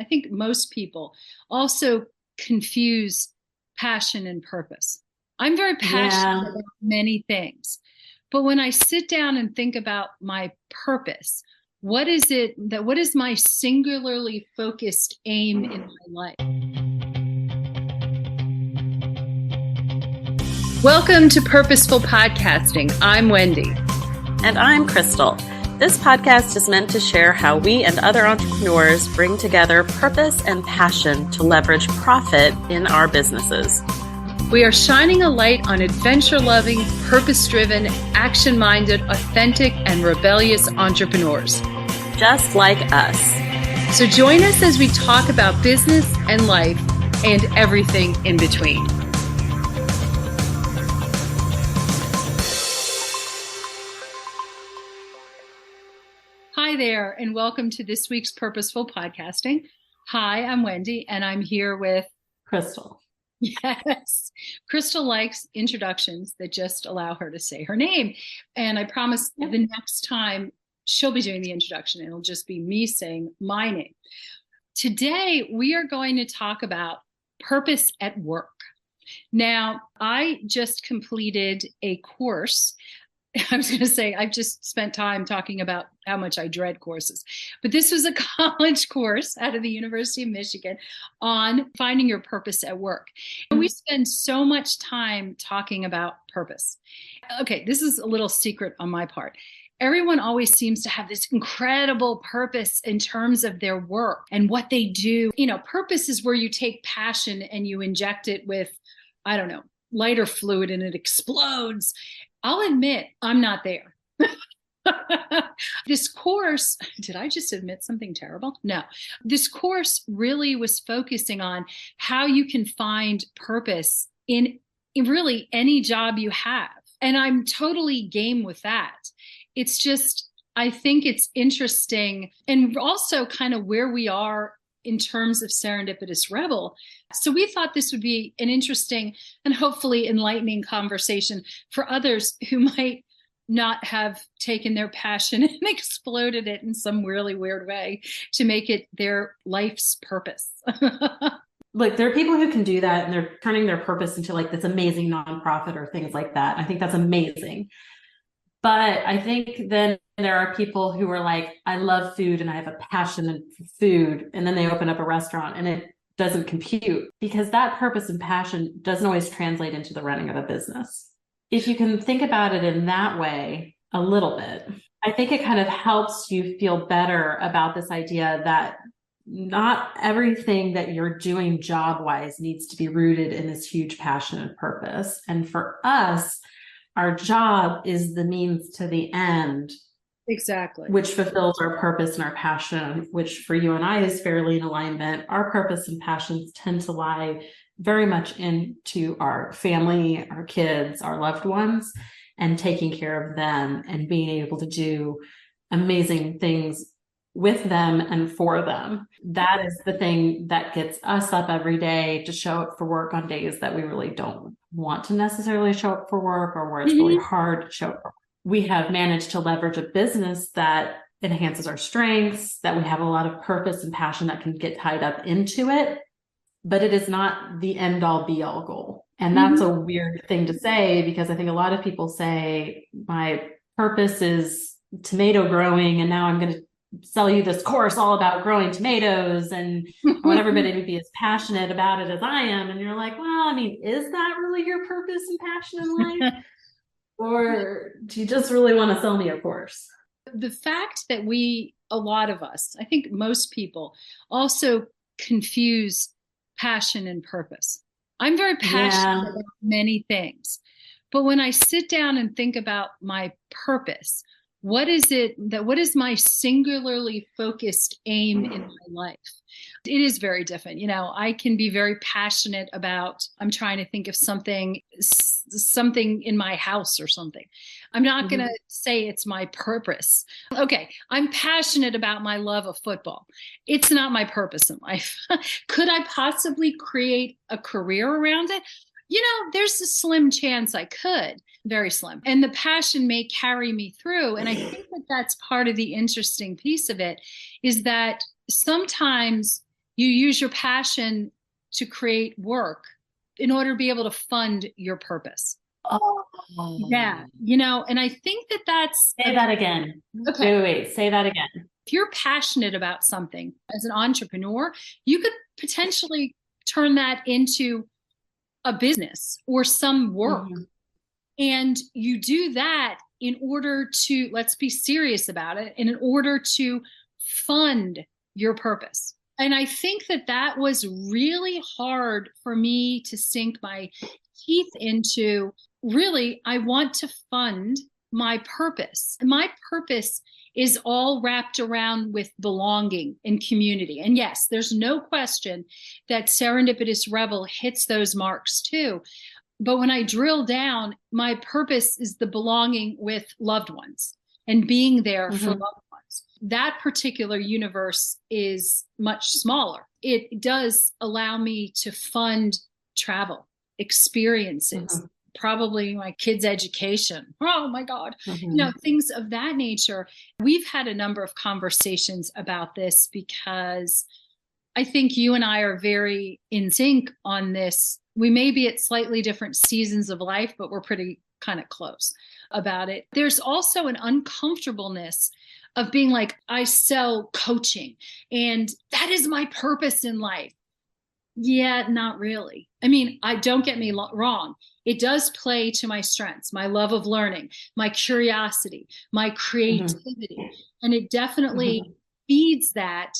think most people also confuse passion and purpose. I'm very passionate Yeah. about many things, but when I sit down and think about my purpose, what is my singularly focused aim in my life? Welcome to Purposeful Podcasting. I'm Wendy. And I'm Crystal. This podcast is meant to share how we and other entrepreneurs bring together purpose and passion to leverage profit in our businesses. We are shining a light on adventure-loving, purpose-driven, action-minded, authentic, and rebellious entrepreneurs. Just like us. So join us as we talk about business and life and everything in between. Hi there, and welcome to this week's Purposeful Podcasting. Hi, I'm Wendy, and I'm here with Crystal. Yes, Crystal likes introductions that just allow her to say her name. And I promise the next time she'll be doing the introduction, it'll just be me saying my name. Today, we are going to talk about purpose at work. Now, I just completed a course. I was going to say, I've just spent time talking about how much I dread courses, but this was a college course out of the University of Michigan on finding your purpose at work. And we spend so much time talking about purpose. Okay, this is a little secret on my part. Everyone always seems to have this incredible purpose in terms of their work and what they do. You know, purpose is where you take passion and you inject it with, I don't know, lighter fluid and it explodes. I'll admit I'm not there. This course, did I just admit something terrible? No. This course really was focusing on how you can find purpose in really any job you have. And I'm totally game with that. It's just, I think it's interesting and also kind of where we are in terms of Serendipitous Rebel. So we thought this would be an interesting and hopefully enlightening conversation for others who might not have taken their passion and exploded it in some really weird way to make it their life's purpose. Look, there are people who can do that and they're turning their purpose into like this amazing nonprofit or things like that. I think that's amazing. But I think then there are people who are like, I love food and I have a passion for food. And then they open up a restaurant and it doesn't compute because that purpose and passion doesn't always translate into the running of a business. If you can think about it in that way a little bit, I think it kind of helps you feel better about this idea that not everything that you're doing job-wise needs to be rooted in this huge passion and purpose. And for us, our job is the means to the end. Exactly. Which fulfills our purpose and our passion, which for you and I is fairly in alignment. Our purpose and passions tend to lie very much into our family, our kids, our loved ones, and taking care of them and being able to do amazing things with them and for them. That is the thing that gets us up every day to show up for work on days that we really don't want to necessarily show up for work or where it's really hard to show up for work. We have managed to leverage a business that enhances our strengths, that we have a lot of purpose and passion that can get tied up into it, but it is not the end all be all goal. And that's a weird thing to say because I think a lot of people say my purpose is tomato growing and now I'm going to sell you this course all about growing tomatoes and I want everybody to be as passionate about it as I am. And you're like, well, I mean, is that really your purpose and passion in life? Or do you just really want to sell me a course? The fact that a lot of us, I think most people also confuse passion and purpose. I'm very passionate about many things, but when I sit down and think about my purpose, what is my singularly focused aim in my life? It is very different. You know, I can be very passionate about, I'm trying to think of something in my house or something. I'm not going to say it's my purpose. Okay. I'm passionate about my love of football. It's not my purpose in life. Could I possibly create a career around it? You know, there's a slim chance I could, very slim. And the passion may carry me through. And I think that that's part of the interesting piece of it is that sometimes You use your passion to create work in order to be able to fund your purpose. Oh, Yeah, you know, and I think that that's say that again. okay. Wait, say that again. If you're passionate about something as an entrepreneur, you could potentially turn that into a business or some work. Mm-hmm. And you do that in order to, let's be serious about it, and in order to fund your purpose. And I think that that was really hard for me to sink my teeth into. Really, I want to fund my purpose. My purpose is all wrapped around with belonging and community. And yes, there's no question that Serendipitous Rebel hits those marks too. But when I drill down, my purpose is the belonging with loved ones and being there for loved ones. That particular universe is much smaller. It does allow me to fund travel, experiences, probably my kids' education. Oh my God. You know, things of that nature. We've had a number of conversations about this because I think you and I are very in sync on this. We may be at slightly different seasons of life, but we're pretty kind of close about it. There's also an uncomfortableness of being like, I sell coaching and that is my purpose in life. Yeah, not really. I mean, don't get me wrong. It does play to my strengths, my love of learning, my curiosity, my creativity. And it definitely feeds that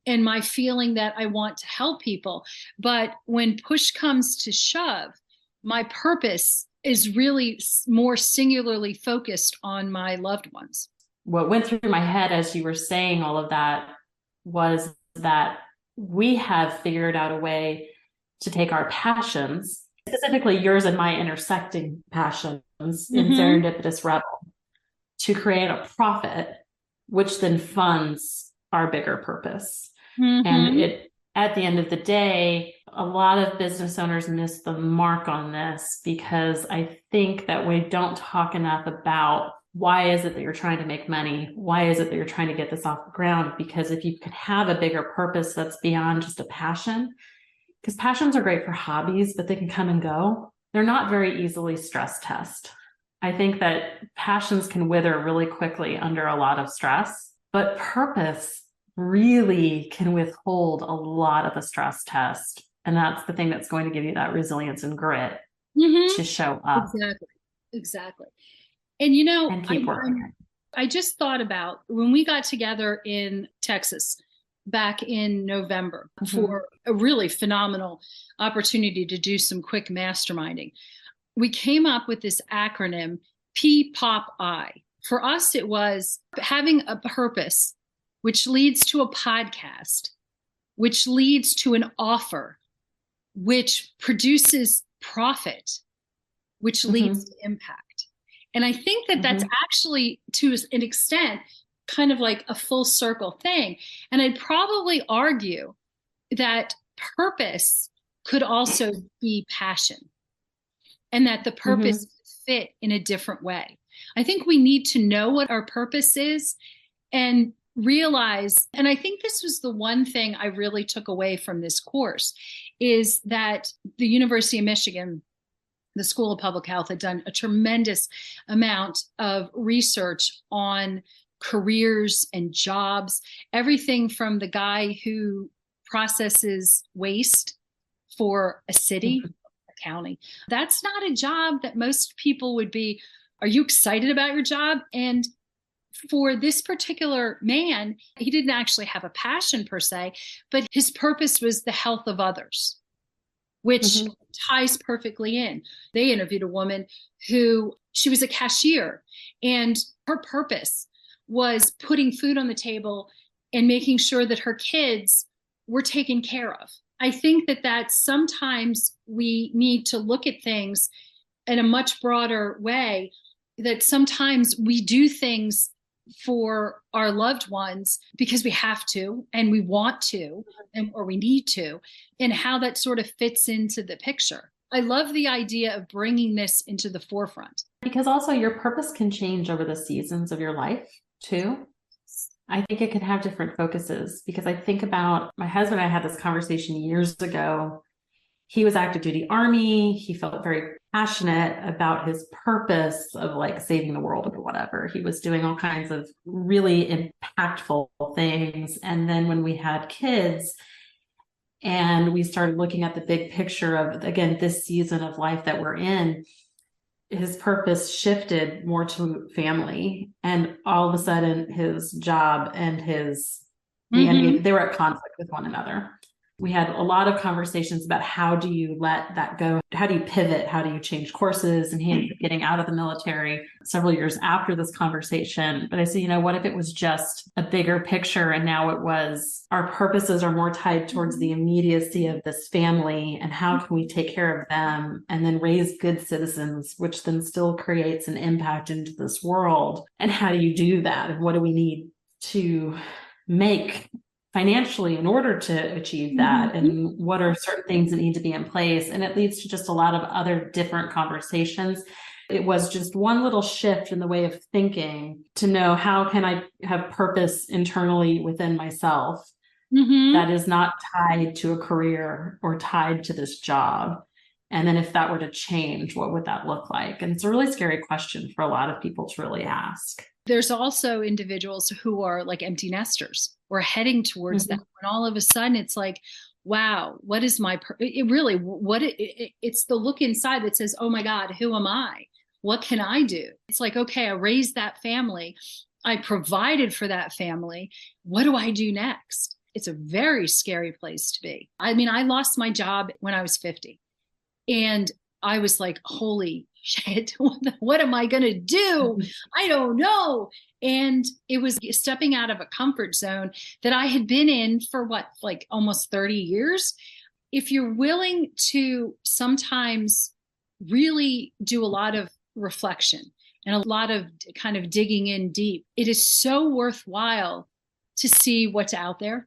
and my feeling that I want to help people. But when push comes to shove, my purpose is really more singularly focused on my loved ones. What went through my head as you were saying all of that was that we have figured out a way to take our passions, specifically yours and my intersecting passions in Serendipitous Rebel, to create a profit, which then funds our bigger purpose. And it, at the end of the day, a lot of business owners miss the mark on this because I think that we don't talk enough about why is it that you're trying to make money? Why is it that you're trying to get this off the ground? Because if you could have a bigger purpose that's beyond just a passion, because passions are great for hobbies, but they can come and go. They're not very easily stress test. I think that passions can wither really quickly under a lot of stress, but purpose really can withhold a lot of the stress test. And that's the thing that's going to give you that resilience and grit to show up. Exactly. And, you know, and keep working. I just thought about when we got together in Texas back in November for a really phenomenal opportunity to do some quick masterminding. We came up with this acronym, PPOP-I. For us, it was having a purpose, which leads to a podcast, which leads to an offer, which produces profit, which leads to impact. And I think that that's actually, to an extent, kind of like a full circle thing. And I'd probably argue that purpose could also be passion, and that the purpose fit in a different way. I think we need to know what our purpose is and realize, and I think this was the one thing I really took away from this course, is that the University of Michigan, the School of Public Health, had done a tremendous amount of research on careers and jobs, everything from the guy who processes waste for a city, a county. That's not a job that most people would be, are you excited about your job? And for this particular man, he didn't actually have a passion per se, but his purpose was the health of others, which ties perfectly in. They interviewed a woman who, she was a cashier, and her purpose was putting food on the table and making sure that her kids were taken care of. I think that sometimes we need to look at things in a much broader way, that sometimes we do things for our loved ones because we have to and we want to, or we need to, and how that sort of fits into the picture. I love the idea of bringing this into the forefront. Because also your purpose can change over the seasons of your life too. I think it could have different focuses, because I think about my husband and I had this conversation years ago. He was active duty Army. He felt very passionate about his purpose of like saving the world or whatever. He was doing all kinds of really impactful things. And then when we had kids and we started looking at the big picture of, again, this season of life that we're in, his purpose shifted more to family. And all of a sudden his job and they were at conflict with one another. We had a lot of conversations about how do you let that go? How do you pivot? How do you change courses? And he ended up getting out of the military several years after this conversation. But I said, what if it was just a bigger picture? And now it was, our purposes are more tied towards the immediacy of this family, and how can we take care of them and then raise good citizens, which then still creates an impact into this world. And how do you do that? And what do we need to make financially in order to achieve that? And what are certain things that need to be in place? And it leads to just a lot of other different conversations. It was just one little shift in the way of thinking to know, how can I have purpose internally within myself that is not tied to a career or tied to this job? And then if that were to change, what would that look like? And it's a really scary question for a lot of people to really ask. There's also individuals who are like empty nesters or heading towards that. And all of a sudden it's like, wow, what is my, it's the look inside that says, oh my God, who am I? What can I do? It's like, okay, I raised that family. I provided for that family. What do I do next? It's a very scary place to be. I mean, I lost my job when I was 50, and I was like, holy shit, what am I going to do? I don't know. And it was stepping out of a comfort zone that I had been in for like almost 30 years. If you're willing to sometimes really do a lot of reflection and a lot of kind of digging in deep, it is so worthwhile to see what's out there,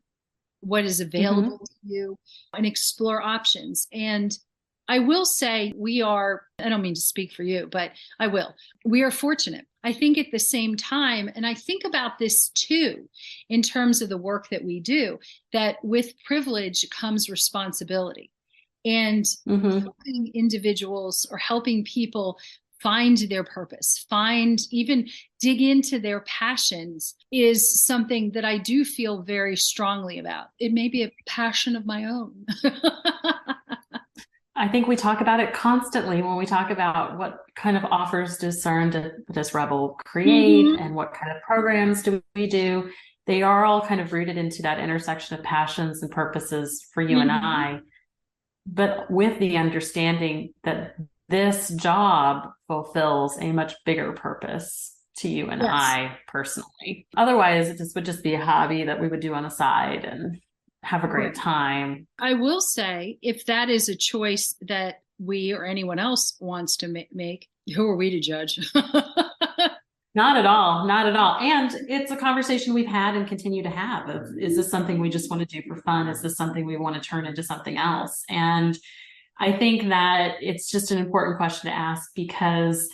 what is available to you, and explore options. And I will say I don't mean to speak for you, but I will. We are fortunate. I think at the same time, and I think about this too, in terms of the work that we do, that with privilege comes responsibility. And helping individuals or helping people find their purpose, even dig into their passions is something that I do feel very strongly about. It may be a passion of my own. I think we talk about it constantly when we talk about what kind of offers does Serendipitous Rebel create and what kind of programs do we do. They are all kind of rooted into that intersection of passions and purposes for you and I, but with the understanding that this job fulfills a much bigger purpose to you and I personally. Otherwise, this would just be a hobby that we would do on the side and have a great time. I will say, if that is a choice that we or anyone else wants to make, who are we to judge? Not at all. Not at all. And it's a conversation we've had and continue to have of, is this something we just want to do for fun? Is this something we want to turn into something else? And I think that it's just an important question to ask, because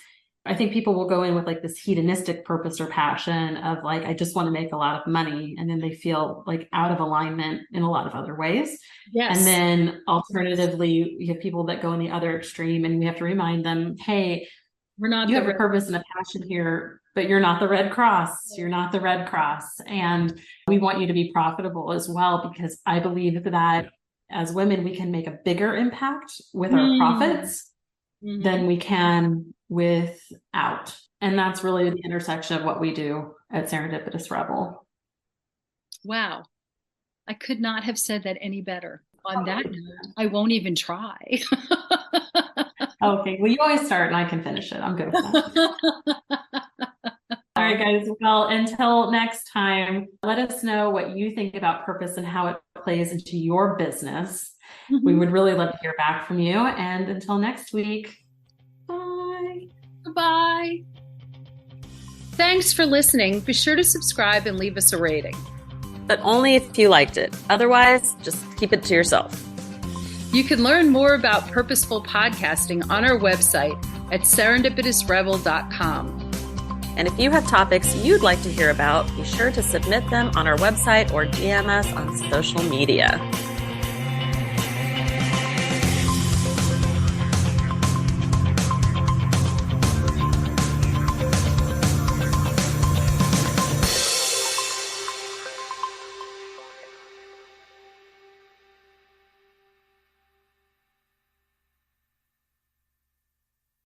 I think people will go in with like this hedonistic purpose or passion of like, I just want to make a lot of money. And then they feel like out of alignment in a lot of other ways. Yes. And then alternatively, you have people that go in the other extreme, and we have to remind them, hey, you have a purpose and a passion here, but you're not the Red Cross. You're not the Red Cross. And we want you to be profitable as well, because I believe that as women, we can make a bigger impact with our profits than we can without. And that's really the intersection of what we do at Serendipitous Rebel. Wow. I could not have said that any better. On that note, I won't even try. Okay. Well, you always start and I can finish it. I'm good with that. All right, guys. Well, until next time, let us know what you think about purpose and how it plays into your business. We would really love to hear back from you. And until next week, bye. Bye. Thanks for listening. Be sure to subscribe and leave us a rating. But only if you liked it. Otherwise, just keep it to yourself. You can learn more about purposeful podcasting on our website at serendipitousrebel.com. And if you have topics you'd like to hear about, be sure to submit them on our website or DM us on social media.